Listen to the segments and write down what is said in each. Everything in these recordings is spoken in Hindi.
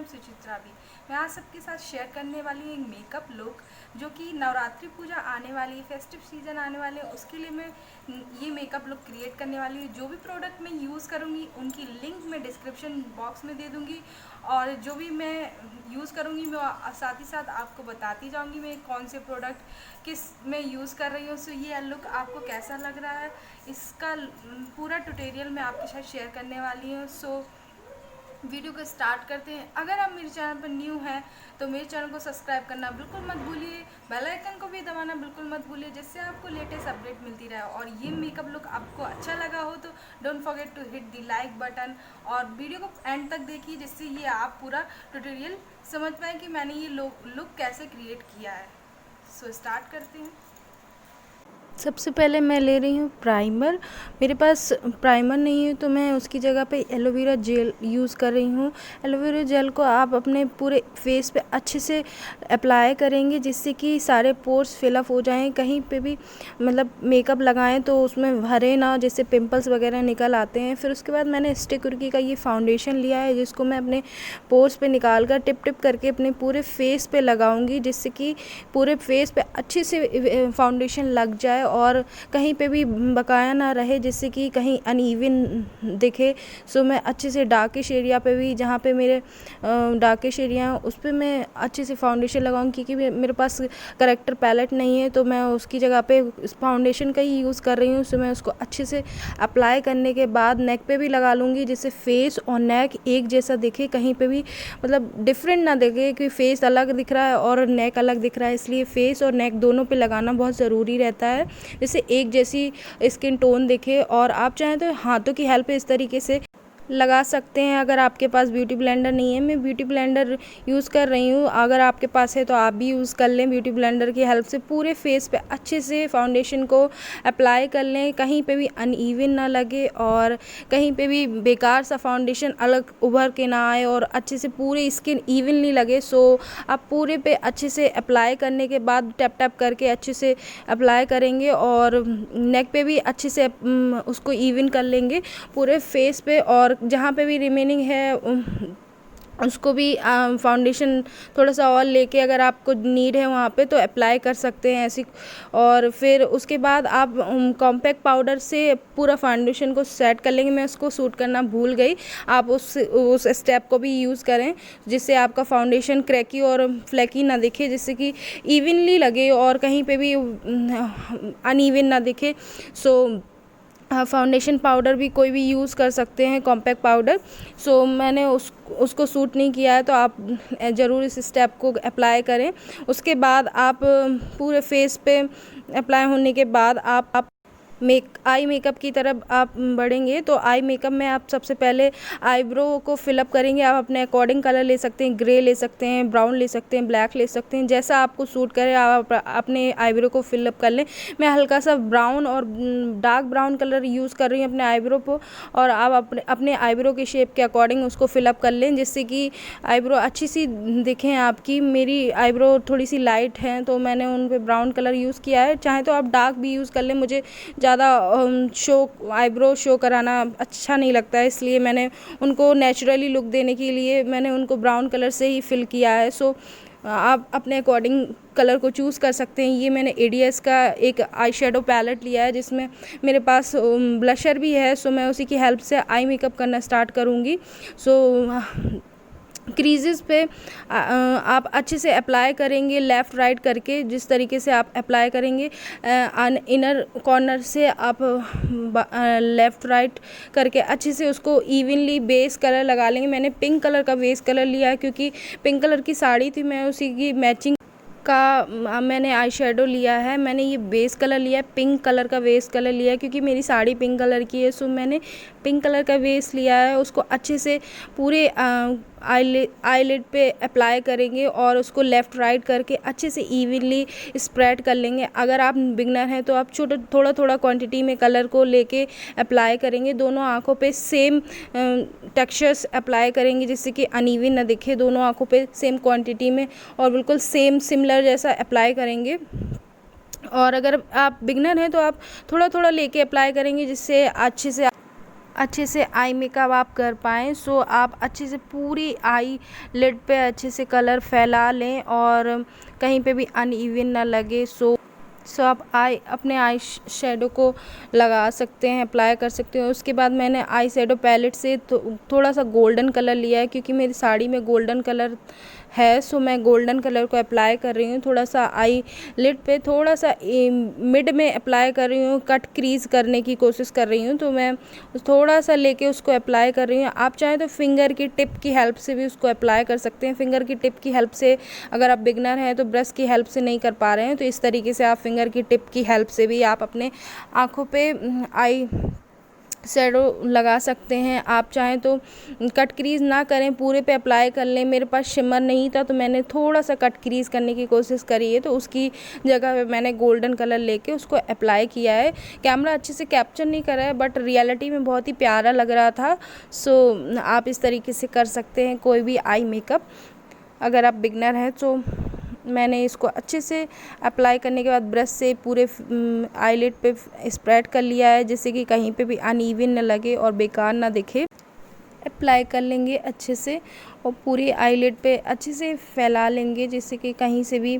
नाम सुचित्रा भी। मैं आज सबके साथ शेयर करने वाली हूँ एक मेकअप लुक जो कि नवरात्रि पूजा आने वाली है, फेस्टिव सीजन आने वाले हैं, उसके लिए मैं ये मेकअप लुक क्रिएट करने वाली हूँ। जो भी प्रोडक्ट मैं यूज़ करूँगी उनकी लिंक मैं डिस्क्रिप्शन बॉक्स में दे दूँगी और जो भी मैं यूज़ करूँगी मैं साथ ही साथ आपको बताती जाऊँगी मैं कौन से प्रोडक्ट किस में यूज़ कर रही हूँ। सो ये लुक आपको कैसा लग रहा है इसका पूरा ट्यूटोरियल मैं आपके साथ शेयर करने वाली हूँ। सो वीडियो को स्टार्ट करते हैं। अगर आप मेरे चैनल पर न्यू हैं तो मेरे चैनल को सब्सक्राइब करना बिल्कुल मत भूलिए, बेल आइकन को भी दबाना बिल्कुल मत भूलिए, जिससे आपको लेटेस्ट अपडेट मिलती रहे। और ये मेकअप लुक आपको अच्छा लगा हो तो don't forget to hit the like button और वीडियो को एंड तक देखिए, जिससे ये आप पूरा ट्यूटोरियल समझ पाएँ कि मैंने ये लुक कैसे क्रिएट किया है। सो स्टार्ट करते हैं। सबसे पहले मैं ले रही हूँ प्राइमर। मेरे पास प्राइमर नहीं है तो मैं उसकी जगह पे एलोवेरा जेल यूज़ कर रही हूँ। एलोवेरा जेल को आप अपने पूरे फेस पे अच्छे से अप्लाई करेंगे, जिससे कि सारे पोर्स फिलअप हो जाएं। कहीं पे भी मतलब मेकअप लगाएं तो उसमें भरे ना, जैसे पिंपल्स वगैरह निकल आते हैं। फिर उसके बाद मैंने स्टिक उर्की का ये फाउंडेशन लिया है, जिसको मैं अपने पोर्स पे निकाल कर टिप टिप करके अपने पूरे फेस पे लगाऊंगी, जिससे कि पूरे फेस पे अच्छे से फाउंडेशन लग जाए और कहीं पे भी बकाया ना रहे, जिससे कि कहीं अनइवन दिखे। सो मैं अच्छे से डार्किश एरिया पे भी, जहाँ पे मेरे डार्किश एरिया है उस पर मैं अच्छे से फाउंडेशन लगाऊंगी, क्योंकि मेरे पास करेक्टर पैलेट नहीं है तो मैं उसकी जगह पे फाउंडेशन का ही यूज़ कर रही हूँ। सो मैं उसको अच्छे से अप्लाई करने के बाद नेक पे भी लगा लूँगी, जिससे फेस और नेक एक जैसा दिखे, कहीं पे भी मतलब डिफरेंट ना दिखे कि फेस अलग दिख रहा है और नेक अलग दिख रहा है। इसलिए फेस और नेक दोनों पे लगाना बहुत ज़रूरी रहता है, जिससे एक जैसी स्किन टोन दिखे। और आप चाहें तो हाथों की हेल्प इस तरीके से लगा सकते हैं। अगर आपके पास ब्यूटी ब्लेंडर नहीं है, मैं ब्यूटी ब्लेंडर यूज़ कर रही हूँ, अगर आपके पास है तो आप भी यूज़ कर लें। ब्यूटी ब्लेंडर की हेल्प से पूरे फेस पे अच्छे से फाउंडेशन को अप्लाई कर लें, कहीं पे भी अनइवन ना लगे और कहीं पे भी बेकार सा फाउंडेशन अलग उभर के ना आए और अच्छे से पूरे स्किन इवनली लगे। सो आप पूरे पे अच्छे से अप्लाई करने के बाद टैप टैप करके अच्छे से अप्लाई करेंगे और नेक पे भी अच्छे से उसको इवन कर लेंगे पूरे फेस पे। और जहाँ पे भी रिमेनिंग है उसको भी फाउंडेशन थोड़ा सा और लेके अगर आपको नीड है वहाँ पे तो अप्लाई कर सकते हैं ऐसी। और फिर उसके बाद आप कॉम्पैक्ट पाउडर से पूरा फाउंडेशन को सेट कर लेंगे। मैं उसको सूट करना भूल गई, आप उस स्टेप को भी यूज़ करें, जिससे आपका फाउंडेशन क्रैकी और फ्लैकी ना दिखे, जिससे कि इवनली लगे और कहीं पे भी अनइवन ना दिखे। सो फाउंडेशन पाउडर भी कोई भी यूज़ कर सकते हैं, कॉम्पैक्ट पाउडर। सो मैंने उसको सूट नहीं किया है तो आप ज़रूर इस स्टेप को अप्लाई करें। उसके बाद आप पूरे फेस पे अप्लाई होने के बाद आप आई मेकअप की तरफ आप बढ़ेंगे। तो आई मेकअप में आप सबसे पहले आईब्रो को फिलअप करेंगे। आप अपने अकॉर्डिंग कलर ले सकते हैं, ग्रे ले सकते हैं, ब्राउन ले सकते हैं, ब्लैक ले सकते हैं, जैसा आपको सूट करे आप अपने आईब्रो को फिलअप कर लें। मैं हल्का सा ब्राउन और डार्क ब्राउन कलर यूज़ कर रही हूँ अपने आईब्रो को, और आप अपने आईब्रो के शेप के अकॉर्डिंग उसको फिलअप कर लें, जिससे कि आईब्रो अच्छी सी दिखें आपकी। मेरी आईब्रो थोड़ी सी लाइट है तो मैंने उन पर ब्राउन कलर यूज़ किया है, चाहे तो आप डार्क भी यूज़ कर लें। मुझे ज़्यादा आईब्रो शो कराना अच्छा नहीं लगता है, इसलिए मैंने उनको नेचुरली लुक देने के लिए मैंने उनको ब्राउन कलर से ही फिल किया है। सो आप अपने अकॉर्डिंग कलर को चूज़ कर सकते हैं। ये मैंने एडीएस का एक आई शेडो पैलेट लिया है, जिसमें मेरे पास ब्लशर भी है। सो मैं उसी की हेल्प से आई मेकअप करना स्टार्ट करूँगी। सो क्रीजेस पे आप अच्छे से अप्लाई करेंगे, लेफ़्ट राइट करके जिस तरीके से आप अप्लाई करेंगे। इनर कॉर्नर से आप लेफ़्ट राइट करके अच्छे से उसको इवनली बेस कलर लगा लेंगे। मैंने पिंक कलर का बेस कलर लिया है, क्योंकि पिंक कलर की साड़ी थी, मैं उसी की मैचिंग का मैंने आई शेडो लिया है। मैंने ये बेस कलर लिया है, पिंक कलर का बेस कलर लिया है, क्योंकि मेरी साड़ी पिंक कलर की है। सो मैंने पिंक कलर का बेस लिया है, उसको अच्छे से पूरे आईलिड पे अप्लाई करेंगे और उसको लेफ़्ट राइट करके अच्छे से इवनली स्प्रेड कर लेंगे। अगर आप बिगनर हैं तो आप थोड़ा थोड़ा क्वांटिटी में कलर को लेके अप्लाई करेंगे। दोनों आँखों पे सेम टेक्सचर्स अप्लाई करेंगे, जिससे कि अनइवन ना दिखे। दोनों आँखों पे सेम क्वांटिटी में और बिल्कुल सिमिलर जैसा अप्लाई करेंगे। और अगर आप बिगनर हैं तो आप थोड़ा थोड़ा लेके अप्लाई करेंगे, जिससे अच्छे से अच्छे से आई मेकअप आप कर पाएँ। सो आप अच्छे से पूरी आई लिड पे अच्छे से कलर फैला लें और कहीं पे भी अनइवन ना लगे। सो आप अपने आई शेडो को लगा सकते हैं, अप्लाई कर सकते हो। उसके बाद मैंने आई शेडो पैलेट से थोड़ा सा गोल्डन कलर लिया है, क्योंकि मेरी साड़ी में गोल्डन कलर है। सो मैं गोल्डन कलर को अप्लाई कर रही हूँ। थोड़ा सा आई लिड पे थोड़ा सा मिड में अप्लाई कर रही हूँ, कट क्रीज करने की कोशिश कर रही हूँ। तो मैं थोड़ा सा लेके उसको अप्लाई कर रही हूँ। आप चाहें तो फिंगर की टिप की हेल्प से भी उसको अप्लाई कर सकते हैं। फिंगर की टिप की हेल्प से अगर आप बिगनर हैं तो ब्रश की हेल्प से नहीं कर पा रहे हैं, तो इस तरीके से आप फिंगर की टिप की हेल्प से भी आप अपने आँखों पे आई शेडो लगा सकते हैं। आप चाहें तो कट क्रीज ना करें, पूरे पे अप्लाई कर लें। मेरे पास शिमर नहीं था तो मैंने थोड़ा सा कट क्रीज करने की कोशिश करी है, तो उसकी जगह पे मैंने गोल्डन कलर लेके उसको अप्लाई किया है। कैमरा अच्छे से कैप्चर नहीं करा है, बट रियलिटी में बहुत ही प्यारा लग रहा था। सो आप इस तरीके से कर सकते हैं कोई भी आई मेकअप अगर आप बिगनर हैं। तो मैंने इसको अच्छे से अप्लाई करने के बाद ब्रश से पूरे आईलिड पे स्प्रेड कर लिया है, जिससे कि कहीं पे भी अनइवन न लगे और बेकार ना दिखे। अप्लाई कर लेंगे अच्छे से और पूरी आईलिड पे अच्छे से फैला लेंगे, जिससे कि कहीं से भी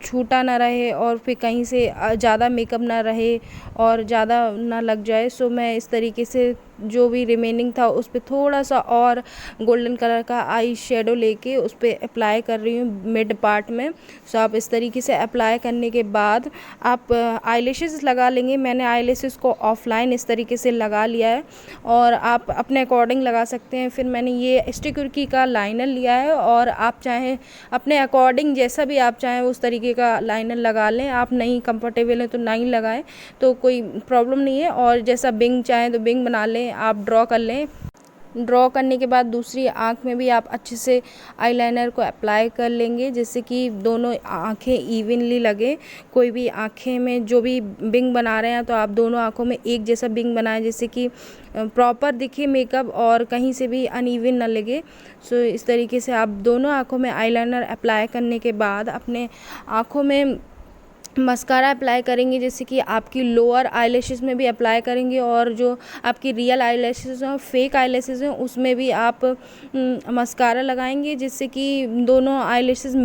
छूटा ना रहे और फिर कहीं से ज़्यादा मेकअप ना रहे और ज़्यादा ना लग जाए। सो मैं इस तरीके से जो भी रिमेनिंग था उस पर थोड़ा सा और गोल्डन कलर का आई शेडो लेके उस पर अप्लाई कर रही हूँ मिड पार्ट में। सो आप इस तरीके से अप्लाई करने के बाद आप आईलैशेस लगा लेंगे। मैंने आईलैशेस को ऑफलाइन इस तरीके से लगा लिया है और आप अपने अकॉर्डिंग लगा सकते हैं। फिर मैंने ये स्टिकर्की का लाइनर लिया है और आप चाहें अपने अकॉर्डिंग जैसा भी आप चाहें उस तरीके का लाइनर लगा लें। आप नहीं कंफर्टेबल हैं तो नहीं लगाएं तो कोई प्रॉब्लम नहीं है। और जैसा बिंग चाहें तो बिंग बना लें, आप ड्रॉ कर लें। ड्रॉ करने के बाद दूसरी आँख में भी आप अच्छे से आईलाइनर को अप्लाई कर लेंगे, जिससे कि दोनों आँखें इवनली लगे। कोई भी आँखें में जो भी बिंग बना रहे हैं तो आप दोनों आँखों में एक जैसा बिंग बनाएं, जिससे कि प्रॉपर दिखे मेकअप और कहीं से भी अनइवन ना लगे। सो इस तरीके से आप दोनों आँखों में आईलाइनर अप्लाई करने के बाद अपने आँखों में मस्कारा अप्लाई करेंगे, जैसे कि आपकी लोअर आईलैशेस में भी अप्लाई करेंगे और जो आपकी रियल आईलैशेस हैं फेक आईलैशेस हैं उसमें भी आप मस्कारा लगाएंगे, जिससे कि दोनों आईलैशेस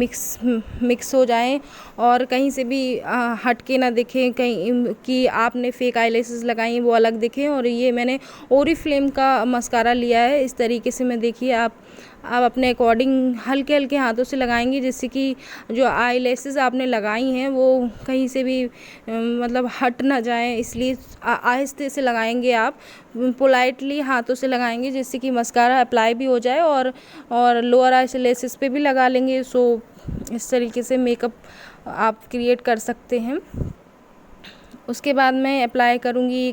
मिक्स हो जाएं और कहीं से भी हट के ना दिखें, कहीं कि आपने फेक आईलैशेस लगाई वो अलग दिखें। और ये मैंने ओरिफ्लेम का मस्कारा लिया है। इस तरीके से मैं देखिए आप अपने अकॉर्डिंग हल्के हल्के हाथों से लगाएंगे, जिससे कि जो आईलैशेस आपने लगाई हैं वो कहीं से भी मतलब हट ना जाएं, इसलिए आहिस्ते से लगाएंगे। आप पोलाइटली हाथों से लगाएंगे, जिससे कि मस्कारा अप्लाई भी हो जाए और लोअर आईलैशेस पे भी लगा लेंगे। सो इस तरीके से मेकअप आप क्रिएट कर सकते हैं। उसके बाद मैं अप्लाई करूँगी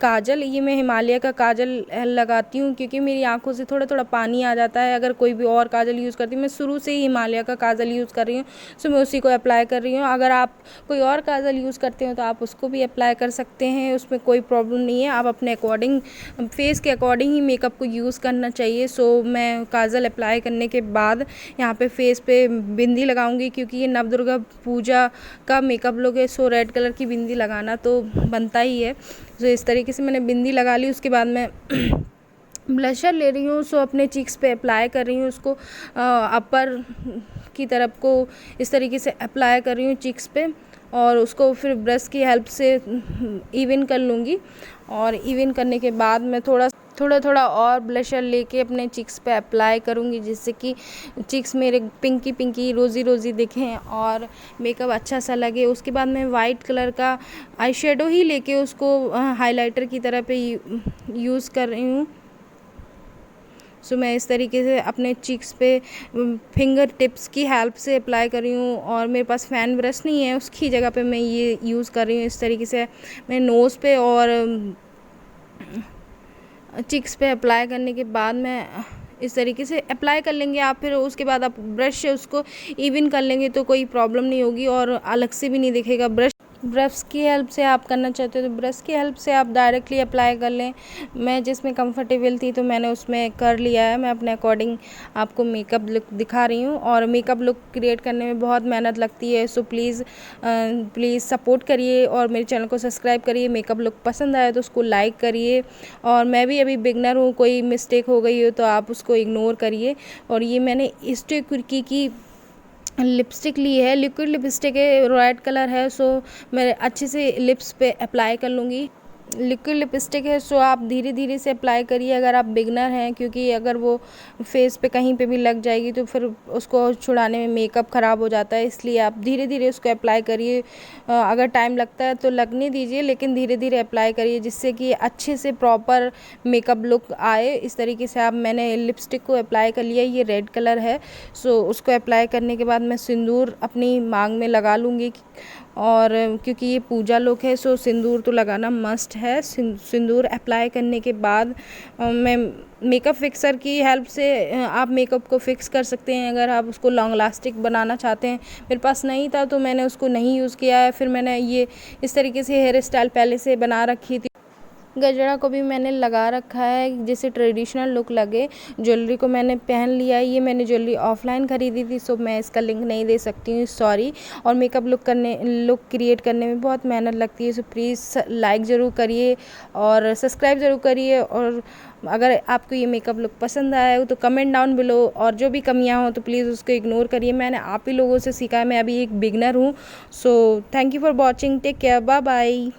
काजल। ये मैं हिमालय का काजल लगाती हूँ, क्योंकि मेरी आंखों से थोड़ा थोड़ा पानी आ जाता है अगर कोई भी और काजल यूज़ करती हूँ। मैं शुरू से ही हिमालय का काजल यूज़ कर रही हूँ, सो मैं उसी को अप्लाई कर रही हूँ। अगर आप कोई और काजल यूज़ करते हो तो आप उसको भी अप्लाई कर सकते हैं, उसमें कोई प्रॉब्लम नहीं है। आप अपने अकॉर्डिंग फेस के अकॉर्डिंग ही मेकअप को यूज़ करना चाहिए। सो मैं काजल अप्लाई करने के बाद यहाँ पे फेस पे बिंदी लगाऊंगी, क्योंकि ये नवदुर्गा पूजा का मेकअप लुक है। सो रेड कलर की बिंदी लगाना तो बनता ही है। तो इस तरीके से मैंने बिंदी लगा ली। उसके बाद मैं ब्लशर ले रही हूँ। सो अपने चीक्स पे अप्लाई कर रही हूँ उसको, अपर की तरफ को इस तरीके से अप्लाई कर रही हूँ चीक्स पे और उसको फिर ब्रश की हेल्प से इवन कर लूँगी। और इवन करने के बाद मैं थोड़ा थोड़ा और ब्लशर लेके अपने चीक्स पे अप्लाई करूँगी, जिससे कि चीक्स मेरे पिंकी पिंकी रोज़ी रोज़ी दिखें और मेकअप अच्छा सा लगे। उसके बाद मैं वाइट कलर का आई शेडो ही लेके उसको हाइलाइटर की तरह पे यूज़ कर रही हूँ। सो मैं इस तरीके से अपने चीक्स पे फिंगर टिप्स की हेल्प से अप्लाई कर रही हूँ और मेरे पास फ़ैन ब्रश नहीं है, उसकी जगह पे मैं ये यूज़ कर रही हूँ। इस तरीके से मैं नोज़ पे और चिक्स पे अप्लाई करने के बाद मैं इस तरीके से अप्लाई कर लेंगे आप। फिर उसके बाद आप ब्रश से उसको इवन कर लेंगे तो कोई प्रॉब्लम नहीं होगी और अलग से भी नहीं दिखेगा ब्रश। ब्रश की हेल्प से आप करना चाहते हो तो ब्रश की हेल्प से आप डायरेक्टली अप्लाई कर लें। मैं जिसमें कंफर्टेबल थी तो मैंने उसमें कर लिया है। मैं अपने अकॉर्डिंग आपको मेकअप लुक दिखा रही हूँ, और मेकअप लुक क्रिएट करने में बहुत मेहनत लगती है। सो प्लीज़ सपोर्ट करिए और मेरे चैनल को सब्सक्राइब करिए। मेकअप लुक पसंद आए तो उसको लाइक करिए। और मैं भी अभी बिगनर हूँ, कोई मिस्टेक हो गई हो तो आप उसको इग्नोर करिए। और ये मैंने स्टे की लिपस्टिक ली है, लिक्विड लिपस्टिक है, रेड कलर है। सो मैं अच्छे से लिप्स पे अप्लाई कर लूँगी। लिक्विड लिपस्टिक है, सो आप धीरे धीरे से अप्लाई करिए अगर आप बिगनर हैं, क्योंकि अगर वो फेस पे कहीं पे भी लग जाएगी तो फिर उसको छुड़ाने में मेकअप ख़राब हो जाता है। इसलिए आप धीरे धीरे उसको अप्लाई करिए। अगर टाइम लगता है तो लगने दीजिए, लेकिन धीरे धीरे अप्लाई करिए जिससे कि अच्छे से प्रॉपर मेकअप लुक आए। इस तरीके से आप मैंने लिपस्टिक को अप्लाई कर लिया। ये रेड कलर है। सो उसको अप्लाई करने के बाद मैं सिंदूर अपनी मांग में लगा लूँगी। और क्योंकि ये पूजा लुक है, सो सिंदूर तो लगाना मस्ट है। सिंदूर अप्लाई करने के बाद मैं मेकअप फिक्सर की हेल्प से आप मेकअप को फिक्स कर सकते हैं अगर आप उसको लॉन्ग लास्टिक बनाना चाहते हैं। मेरे पास नहीं था तो मैंने उसको नहीं यूज़ किया है। फिर मैंने ये इस तरीके से हेयर स्टाइल पहले से बना रखी थी। गजरा को भी मैंने लगा रखा है जैसे ट्रेडिशनल लुक लगे। ज्वेलरी को मैंने पहन लिया है। ये मैंने ज्वेलरी ऑफलाइन खरीदी थी, सो मैं इसका लिंक नहीं दे सकती हूँ, सॉरी। और मेकअप लुक क्रिएट करने में बहुत मेहनत लगती है। सो प्लीज़ लाइक ज़रूर करिए और सब्सक्राइब ज़रूर करिए। और अगर आपको ये मेकअप लुक पसंद आया हो तो कमेंट डाउन बिलो, और जो भी कमियाँ हो तो प्लीज़ उसको इग्नोर करिए। मैंने आप ही लोगों से सीखा है, मैं अभी एक बिगनर हूँ। So thank you for watching, take care, bye bye.